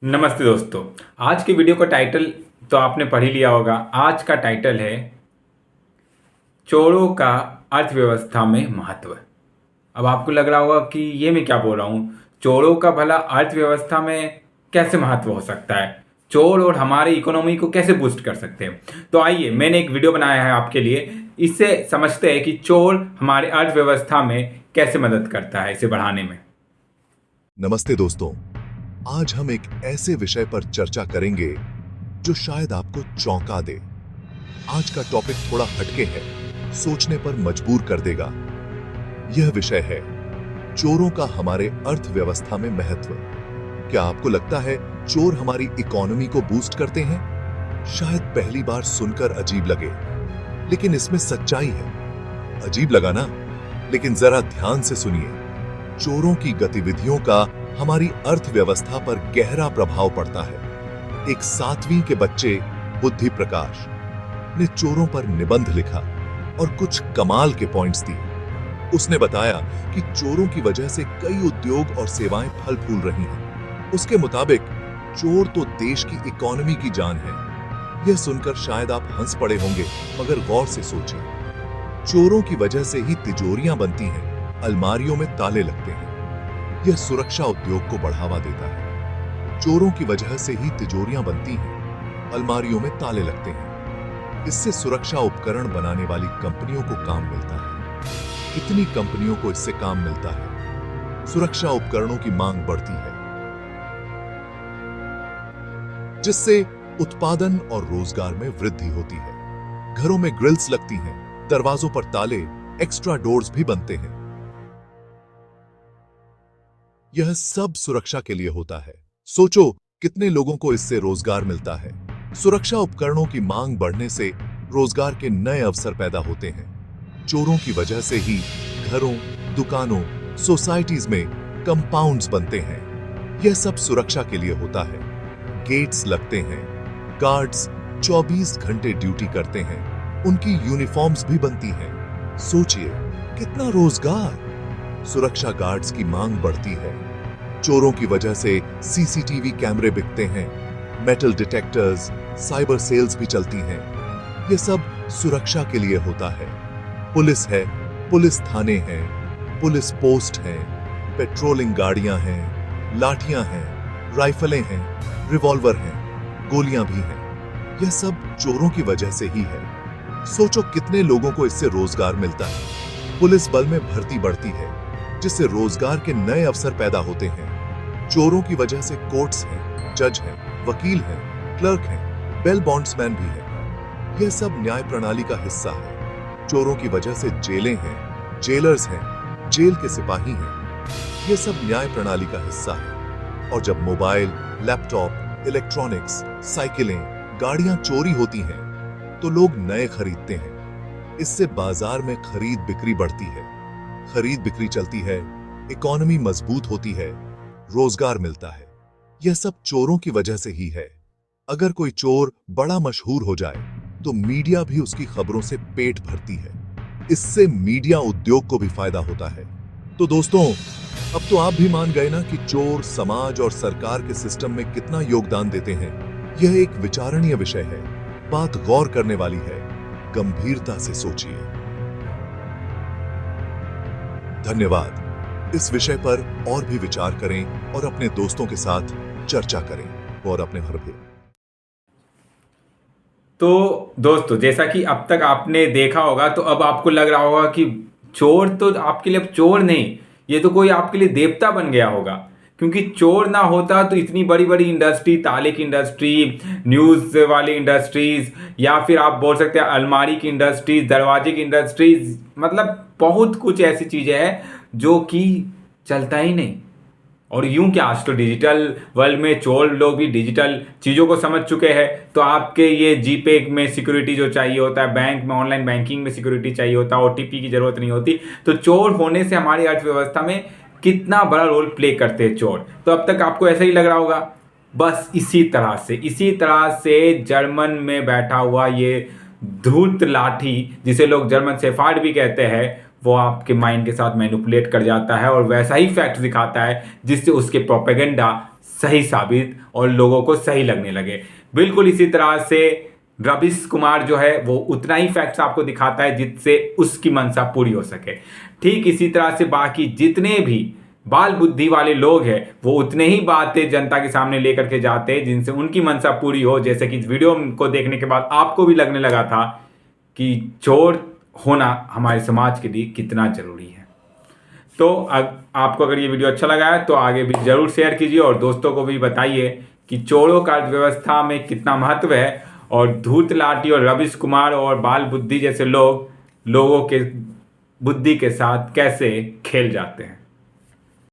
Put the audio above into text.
नमस्ते दोस्तों। आज के वीडियो का टाइटल तो आपने पढ़ ही लिया होगा। आज का टाइटल है चोरों का अर्थव्यवस्था में महत्व। अब आपको लग रहा होगा कि ये मैं क्या बोल रहा हूँ, चोरों का भला अर्थव्यवस्था में कैसे महत्व हो सकता है, चोर और हमारी इकोनॉमी को कैसे बूस्ट कर सकते हैं। तो आइए, मैंने एक वीडियो बनाया है आपके लिए, इससे समझते हैं कि चोर हमारे अर्थव्यवस्था में कैसे मदद करता है इसे बढ़ाने में। नमस्ते दोस्तों, आज हम एक ऐसे विषय पर चर्चा करेंगे जो शायद आपको चौंका दे। आज का टॉपिक थोड़ा हटके है, सोचने पर मजबूर कर देगा। यह विषय है चोरों का हमारे अर्थव्यवस्था में महत्व। क्या आपको लगता है चोर हमारी इकोनॉमी को बूस्ट करते हैं? शायद पहली बार सुनकर अजीब लगे, लेकिन इसमें सच्चाई है। अजीब लगा ना? लेकिन जरा ध्यान से सुनिए। चोरों की गतिविधियों का हमारी अर्थव्यवस्था पर गहरा प्रभाव पड़ता है। एक 7वीं के बच्चे बुद्धि प्रकाश ने चोरों पर निबंध लिखा और कुछ कमाल के पॉइंट्स दिए। उसने बताया कि चोरों की वजह से कई उद्योग और सेवाएं फल फूल रही हैं। उसके मुताबिक चोर तो देश की इकोनॉमी की जान है। यह सुनकर शायद आप हंस पड़े होंगे, मगर गौर से सोचिए। चोरों की वजह से ही तिजोरियां बनती हैं, अलमारियों में ताले लगते हैं। यह सुरक्षा उद्योग को बढ़ावा देता है। चोरों की वजह से ही तिजोरियां बनती हैं, अलमारियों में ताले लगते हैं। इससे सुरक्षा उपकरण बनाने वाली कंपनियों को काम मिलता है। कितनी कंपनियों को इससे काम मिलता है? सुरक्षा उपकरणों की मांग बढ़ती है, जिससे उत्पादन और रोजगार में वृद्धि होती है। घरों में ग्रिल्स लगती हैं, दरवाजों पर ताले, एक्स्ट्रा डोर्स भी बनते हैं। यह सब सुरक्षा के लिए होता है। सोचो कितने लोगों को इससे रोजगार मिलता है। सुरक्षा उपकरणों की मांग बढ़ने से रोजगार के नए अवसर पैदा होते हैं। चोरों की वजह से ही घरों, दुकानों, सोसाइटीज में कंपाउंड्स बनते हैं। यह सब सुरक्षा के लिए होता है। गेट्स लगते हैं, गार्ड्स 24 घंटे ड्यूटी करते हैं, उनकी यूनिफॉर्म्स भी बनती हैं। सोचिए कितना रोजगार। सुरक्षा गार्ड्स की मांग बढ़ती है। चोरों की वजह से सीसीटीवी कैमरे बिकते हैं, मेटल डिटेक्टर्स, साइबर सेल्स भी चलती हैं। यह सब सुरक्षा के लिए होता है। पुलिस है, पुलिस थाने हैं, पुलिस पोस्ट हैं, पेट्रोलिंग गाड़ियां हैं, लाठियां हैं, राइफलें हैं, रिवॉल्वर हैं, गोलियां भी हैं। यह सब चोरों की वजह से ही है। सोचो कितने लोगों को इससे रोजगार मिलता है। पुलिस बल में भर्ती बढ़ती है, जिससे रोजगार के नए अवसर पैदा होते हैं। चोरों की वजह से कोर्ट्स हैं, जज हैं, वकील हैं, क्लर्क हैं, बेल बॉन्ड्समैन भी हैं। यह सब न्याय प्रणाली का हिस्सा है। चोरों की वजह से जेलें हैं, जेलर्स हैं, जेल के सिपाही हैं। यह सब न्याय प्रणाली का हिस्सा है। और जब मोबाइल, लैपटॉप, इलेक्ट्रॉनिक्स, साइकिलें, गाड़ियां चोरी होती हैं, तो लोग नए खरीदते हैं। इससे बाजार में खरीद बिक्री बढ़ती है। खरीद बिक्री चलती है, इकोनॉमी मजबूत होती है, रोजगार मिलता है। यह सब चोरों की वजह से ही है। अगर कोई चोर बड़ा मशहूर हो जाए तो मीडिया भी उसकी खबरों से पेट भरती है। इससे मीडिया उद्योग को भी फायदा होता है। तो दोस्तों, अब तो आप भी मान गए ना कि चोर समाज और सरकार के सिस्टम में कितना योगदान देते हैं। यह एक विचारणीय विषय है, बात गौर करने वाली है। गंभीरता से सोचिए। धन्यवाद। इस विषय पर और भी विचार करें और अपने दोस्तों के साथ चर्चा करें और अपने घर भेजें। तो दोस्तों, जैसा कि अब तक आपने देखा होगा, तो अब आपको लग रहा होगा कि चोर तो आपके लिए अब चोर नहीं, ये तो कोई आपके लिए देवता बन गया होगा। क्योंकि चोर ना होता तो इतनी बड़ी बड़ी इंडस्ट्री, ताले की इंडस्ट्री, न्यूज़ वाली इंडस्ट्रीज, या फिर आप बोल सकते हैं अलमारी की इंडस्ट्रीज, दरवाजे की इंडस्ट्रीज, मतलब बहुत कुछ ऐसी चीज़ें हैं जो कि चलता ही नहीं। और यूं क्या, आज तो डिजिटल वर्ल्ड में चोर लोग भी डिजिटल चीज़ों को समझ चुके हैं। तो आपके ये जीपे में सिक्योरिटी जो चाहिए होता है, बैंक में ऑनलाइन बैंकिंग में सिक्योरिटी चाहिए होता है, ओटीपी की जरूरत नहीं होती। तो चोर होने से हमारी अर्थव्यवस्था में कितना बड़ा रोल प्ले करते हैं चोर। तो अब तक आपको ऐसा ही लग रहा होगा। बस इसी तरह से जर्मन में बैठा हुआ ये धूर्त लाठी, जिसे लोग जर्मन शेफार्ड भी कहते हैं, वो आपके माइंड के साथ मैनिपुलेट कर जाता है और वैसा ही फैक्ट दिखाता है जिससे उसके प्रोपेगेंडा सही साबित और लोगों को सही लगने लगे। बिल्कुल इसी तरह से रवीश कुमार जो है वो उतना ही फैक्ट्स आपको दिखाता है जिससे उसकी मंशा पूरी हो सके। ठीक इसी तरह से बाकी जितने भी बाल बुद्धि वाले लोग हैं वो उतने ही बातें जनता के सामने लेकर के जाते हैं जिनसे उनकी मंशा पूरी हो। जैसे कि इस वीडियो को देखने के बाद आपको भी लगने लगा था कि चोर होना हमारे समाज के लिए कितना जरूरी है। तो आपको अगर ये वीडियो अच्छा लगा है तो आगे भी जरूर शेयर कीजिए और दोस्तों को भी बताइए कि चोरों का अर्थव्यवस्था में कितना महत्व है और धूर्त लाठी और रवीश कुमार और बाल बुद्धि जैसे लोग लोगों के बुद्धि के साथ कैसे खेल जाते हैं।